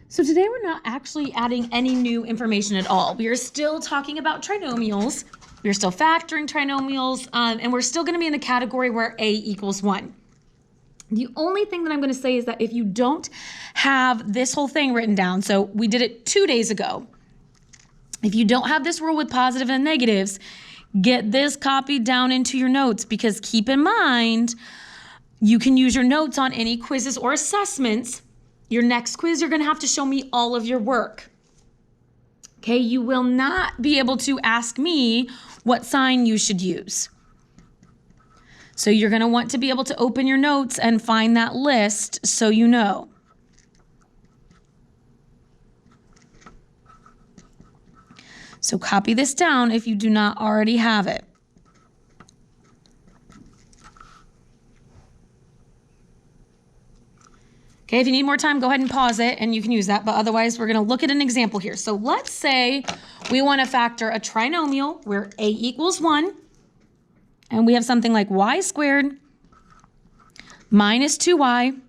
So today we're not actually adding any new information at all. We are still talking about trinomials. We're still factoring trinomials, and we're still going to be in the category where a equals 1. The only thing that I'm going to say is that if you don't have this whole thing written down, so we did it 2 days ago. If you don't have this rule with positive and negatives, get this copied down into your notes, because keep in mind, you can use your notes on any quizzes or assessments. Your next quiz, you're going to have to show me all of your work. Okay, you will not be able to ask me what sign you should use. So you're going to want to be able to open your notes and find that list so you know. So copy this down if you do not already have it. Okay, if you need more time, go ahead and pause it and you can use that, but otherwise we're gonna look at an example here. So let's say we wanna factor a trinomial where a equals 1, and we have something like y squared minus 2y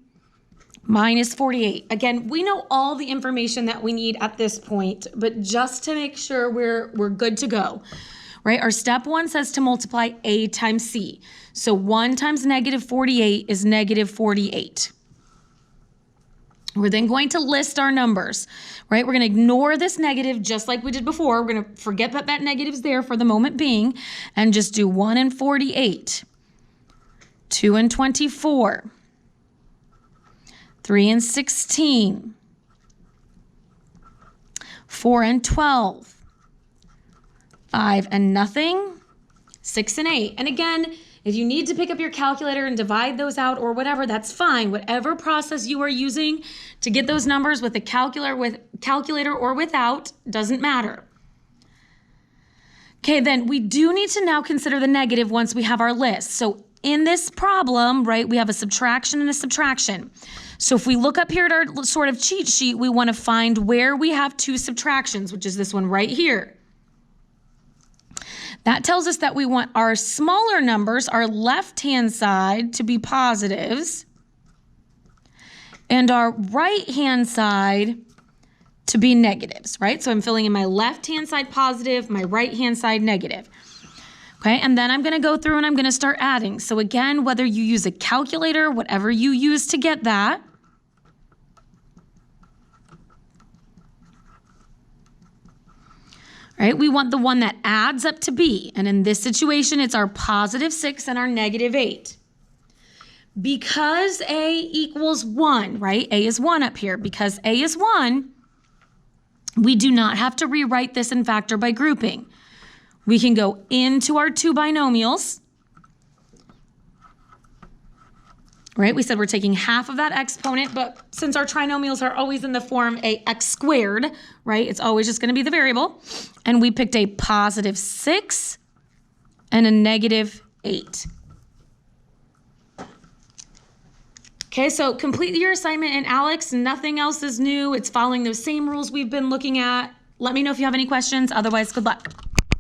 minus 48. Again, we know all the information that we need at this point, but just to make sure we're good to go, right? Our step 1 says to multiply a times c. So 1 times negative 48 is negative 48. We're then going to list our numbers, right? We're going to ignore this negative just like we did before. We're going to forget that that negative's there for the moment being and just do 1 and 48, 2 and 24, 3 and 16, 4 and 12, 5 and nothing, 6 and 8. And again, if you need to pick up your calculator and divide those out or whatever, that's fine. Whatever process you are using to get those numbers with a calculator or without, doesn't matter. Okay, then we do need to now consider the negative once we have our list. So in this problem, right, we have a subtraction and a subtraction. So if we look up here at our sort of cheat sheet, we want to find where we have 2 subtractions, which is this one right here. That tells us that we want our smaller numbers, our left-hand side, to be positives, and our right-hand side to be negatives, right? So I'm filling in my left-hand side positive, my right-hand side negative. Okay, and then I'm going to go through and I'm going to start adding. So again, whether you use a calculator, whatever you use to get that, right? We want the one that adds up to b. And in this situation, it's our positive 6 and our negative 8. Because a equals 1, right? A is 1 up here. Because a is 1, we do not have to rewrite this in factor by grouping. We can go into our 2 binomials. Right? We said we're taking half of that exponent, but since our trinomials are always in the form a x squared, right? It's always just going to be the variable. And we picked a positive 6 and a negative 8. Okay, so complete your assignment. And Alex, nothing else is new. It's following those same rules we've been looking at. Let me know if you have any questions. Otherwise, good luck.